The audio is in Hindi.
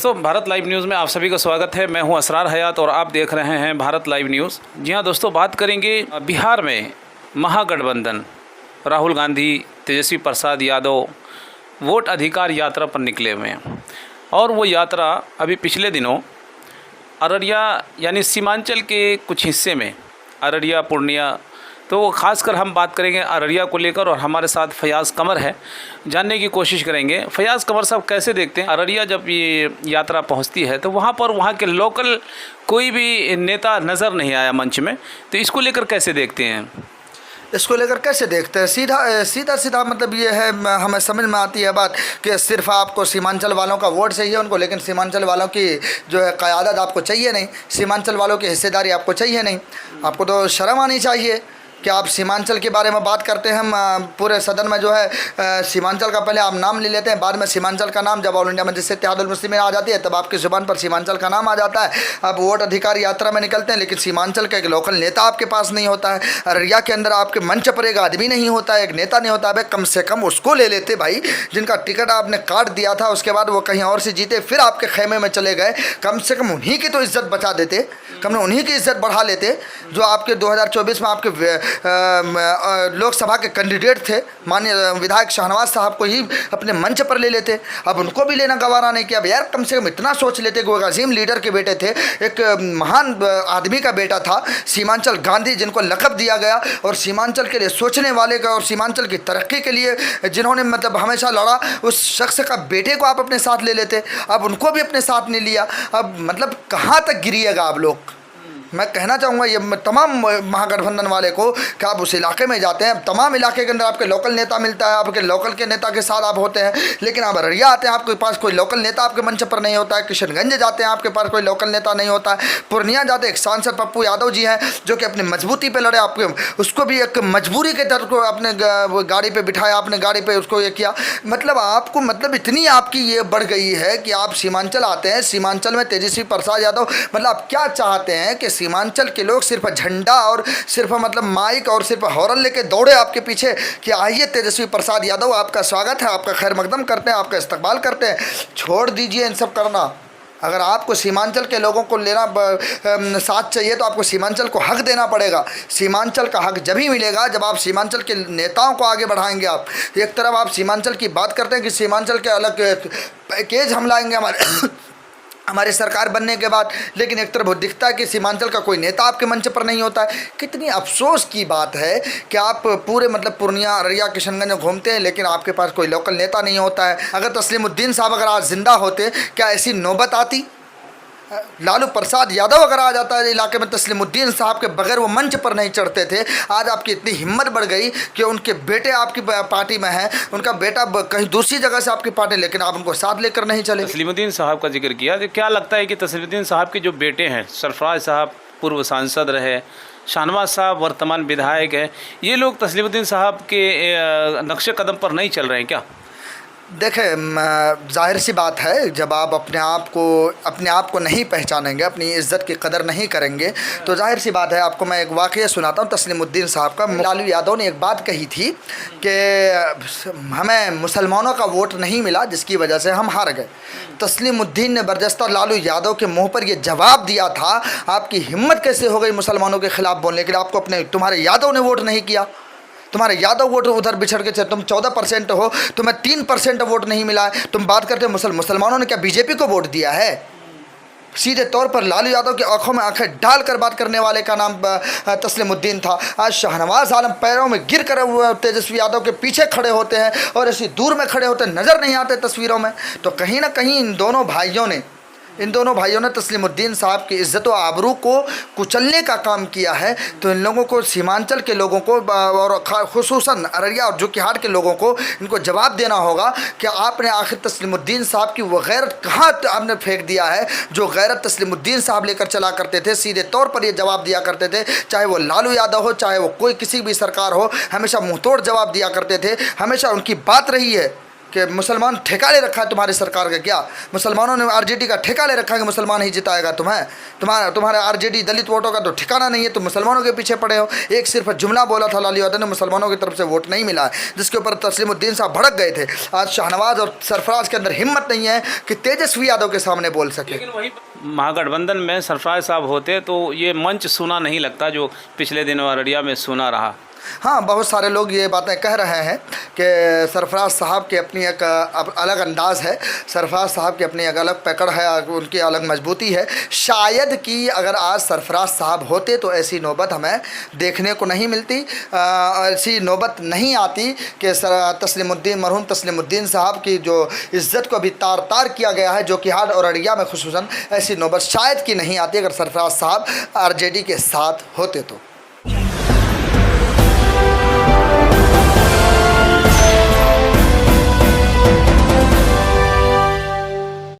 दोस्तों, भारत लाइव न्यूज़ में आप सभी का स्वागत है। मैं हूं असरार हयात और आप देख रहे हैं भारत लाइव न्यूज़। जी हां दोस्तों, बात करेंगे बिहार में महागठबंधन राहुल गांधी, तेजस्वी प्रसाद यादव वोट अधिकार यात्रा पर निकले हुए हैं और वो यात्रा अभी पिछले दिनों अररिया यानी सीमांचल के कुछ हिस्से में अररिया, पूर्णिया, तो खासकर हम बात करेंगे अररिया को लेकर और हमारे साथ फयाज़ कमर है, जानने की कोशिश करेंगे। फयाज़ कमर साहब कैसे देखते हैं अररिया जब ये यात्रा पहुंचती है तो वहां पर वहां के लोकल कोई भी नेता नज़र नहीं आया मंच में, तो इसको लेकर कैसे देखते हैं? इसको लेकर कैसे देखते हैं? सीधा मतलब ये है, हमें समझ में आती है बात कि सिर्फ आपको सीमांचल वालों का वोट चाहिए उनको, लेकिन सीमांचल वालों की जो है क़यादत आपको चाहिए नहीं, सीमांचल वालों की हिस्सेदारी आपको चाहिए नहीं। आपको तो शर्म आनी चाहिए कि आप सीमांचल के बारे में बात करते हैं। हम पूरे सदन में जो है सीमांचल का पहले आप नाम ले लेते हैं, बाद में सीमांचल का नाम जब ऑल इंडिया मजलिस इत्तेहादुल मुस्लिमीन आ जाती है तब आपकी ज़ुबान पर सीमांचल का नाम आ जाता है। आप वोट अधिकार यात्रा में निकलते हैं लेकिन सीमांचल का एक लोकल नेता आपके पास नहीं होता है। अररिया के अंदर आपके मंच पर एक आदमी नहीं होता है, एक नेता नहीं होता है। कम से कम उसको ले लेते भाई, जिनका टिकट आपने काट दिया था, उसके बाद वो कहीं और से जीते फिर आपके खेमे में चले गए। कम से कम उन्हीं की तो इज्जत बचा देते, कम उन्हीं की इज्जत बढ़ा लेते जो आपके 2024 में आपके लोकसभा के कैंडिडेट थे। माननीय विधायक शाहनवाज साहब को ही अपने मंच पर ले लेते, अब उनको भी लेना गवारा नहीं किया। अब यार कम से कम इतना सोच लेते कि वो अजीम लीडर के बेटे थे, एक महान आदमी का बेटा था, सीमांचल गांधी, जिनको लक़ब दिया गया और सीमांचल के लिए सोचने वाले का और सीमांचल की तरक्की के लिए जिन्होंने मतलब हमेशा लड़ा, उस शख्स का बेटे को आप अपने साथ ले लेते। अब उनको भी अपने साथ नहीं लिया। अब मतलब कहाँ तक गिरिएगा आप लोग? मैं कहना चाहूँगा ये तमाम महागठबंधन वाले को कि आप उस इलाके में जाते हैं, तमाम इलाके के अंदर आपके लोकल नेता मिलता है, आपके लोकल के नेता के साथ आप होते हैं, लेकिन आप अररिया आते हैं आपके पास कोई लोकल नेता आपके मंच पर नहीं होता है। किशनगंज जाते हैं आपके पास कोई लोकल नेता नहीं होता है। पूर्णिया जाते एक सांसद पप्पू यादव जी हैं जो कि अपनी मजबूती पर लड़े, आपके उसको भी एक मजबूरी के तहत को अपने गाड़ी पर बिठाया, आपने गाड़ी पर उसको ये किया। मतलब आपको मतलब इतनी आपकी ये बढ़ गई है कि आप सीमांचल आते हैं, सीमांचल में तेजस्वी प्रसाद यादव, मतलब आप क्या चाहते हैं कि सीमांचल के लोग सिर्फ झंडा और सिर्फ मतलब माइक और सिर्फ हॉर्न लेके दौड़े आपके पीछे कि आइए तेजस्वी प्रसाद यादव, आपका स्वागत है, आपका खैर मकदम करते हैं, आपका इस्तकबाल करते हैं। छोड़ दीजिए इन सब करना। अगर आपको सीमांचल के लोगों को लेना साथ चाहिए तो आपको सीमांचल को हक देना पड़ेगा। सीमांचल का हक जब ही मिलेगा जब आप सीमांचल के नेताओं को आगे बढ़ाएंगे। आप एक तरफ आप सीमांचल की बात करते हैं कि सीमांचल के अलग पैकेज हम लाएंगे हमारी सरकार बनने के बाद, लेकिन एक तरफ दिखता है कि सीमांचल का कोई नेता आपके मंच पर नहीं होता है। कितनी अफसोस की बात है कि आप पूरे मतलब पूर्णिया, अररिया, किशनगंज घूमते हैं लेकिन आपके पास कोई लोकल नेता नहीं होता है। अगर तस्लीमुद्दीन साहब अगर आज जिंदा होते क्या ऐसी नौबत आती? लालू प्रसाद यादव अगर आ जाता है इलाके में, तस्लीमुद्दीन साहब के बगैर वो मंच पर नहीं चढ़ते थे। आज आपकी इतनी हिम्मत बढ़ गई कि उनके बेटे आपकी पार्टी में हैं, उनका बेटा कहीं दूसरी जगह से आपकी पार्टी, लेकिन आप उनको साथ लेकर नहीं चले। तस्लीमुद्दीन साहब का जिक्र किया, तो क्या लगता है कि तस्लीमुद्दीन साहब के जो बेटे हैं, सरफराज साहब पूर्व सांसद रहे, शाहनवाज साहब वर्तमान विधायक है, ये लोग तस्लीमुद्दीन साहब के नक्शे कदम पर नहीं चल रहे हैं क्या? देखें, जाहिर सी बात है जब आप अपने आप को नहीं पहचानेंगे, अपनी इज़्ज़त की कदर नहीं करेंगे तो जाहिर सी बात है। आपको मैं एक वाक़या सुनाता हूँ तस्लीमुद्दीन साहब का। लालू यादव ने एक बात कही थी कि हमें मुसलमानों का वोट नहीं मिला जिसकी वजह से हम हार गए। तस्लीमुद्दीन ने बरजस्ता लालू यादव के मुँह पर यह जवाब दिया था, आपकी हिम्मत कैसे हो गई मुसलमानों के ख़िलाफ़ बोलने के लिए? आपको तुम्हारे यादव ने वोट नहीं किया, तुम्हारे यादव वोट उधर बिछड़ के चले, तुम 14% हो, तुम्हें 3% वोट नहीं मिला है। तुम बात करते हो मुसलमानों ने क्या बीजेपी को वोट दिया है? सीधे तौर पर लालू यादव की आंखों में आंखें डालकर बात करने वाले का नाम तस्लीमुद्दीन था। आज शाहनवाज आलम पैरों में गिर कर तेजस्वी यादव के पीछे खड़े होते हैं और ऐसी दूर में खड़े होते नज़र नहीं आते तस्वीरों में। तो कहीं ना कहीं इन दोनों भाइयों ने तस्लीमुद्दीन साहब की इज़्ज़त और आबरू को कुचलने का काम किया है। तो इन लोगों को, सीमांचल के लोगों को और खुसूसन अररिया और जोकीहाट के लोगों को इनको जवाब देना होगा कि आपने आखिर तस्लीमुद्दीन साहब की वो गैरत कहाँ आपने फेंक दिया है जो गैरत तस्लीमुद्दीन साहब लेकर चला करते थे। सीधे तौर पर ये जवाब दिया करते थे, चाहे वो लालू यादव हो, चाहे वो कोई किसी भी सरकार हो, हमेशा मुँहतोड़ जवाब दिया करते थे। हमेशा उनकी बात रही है कि मुसलमान ठेका ले रखा है तुम्हारी सरकार का क्या? मुसलमानों ने आरजेडी का ठेका ले रखा है कि मुसलमान ही जिताएगा तुम्हें? तुम्हारे आरजेडी दलित वोटों का तो ठिकाना नहीं है, तुम मुसलमानों के पीछे पड़े हो। एक सिर्फ जुमला बोला था लालू ने, मुसलमानों की तरफ से वोट नहीं मिला है, जिसके ऊपर तस्लीमुद्दीन साहब भड़क गए थे। आज शाहनवाज और सरफराज के अंदर हिम्मत नहीं है कि तेजस्वी यादव के सामने बोल सके। लेकिन वही महागठबंधन में सरफराज साहब होते तो ये मंच सुना नहीं लगता जो पिछले दिनों अररिया में सुना रहा। हाँ, बहुत सारे लोग ये बातें कह रहे हैं कि सरफराज साहब की अपनी एक अलग अंदाज़ है, सरफराज साहब की अपनी एक अलग पकड़ है, उनकी अलग मजबूती है। शायद कि अगर आज सरफराज साहब होते तो ऐसी नौबत हमें देखने को नहीं मिलती, ऐसी नौबत नहीं आती कि तस्लीमुद्दीन मरहूम तस्लीमुद्दीन साहब की जो इज़्ज़त को अभी तार तार किया गया है, जो कि हाल और अररिया में खुसूसन, ऐसी नौबत शायद कि नहीं आती अगर सरफराज साहब आरजेडी के साथ होते तो।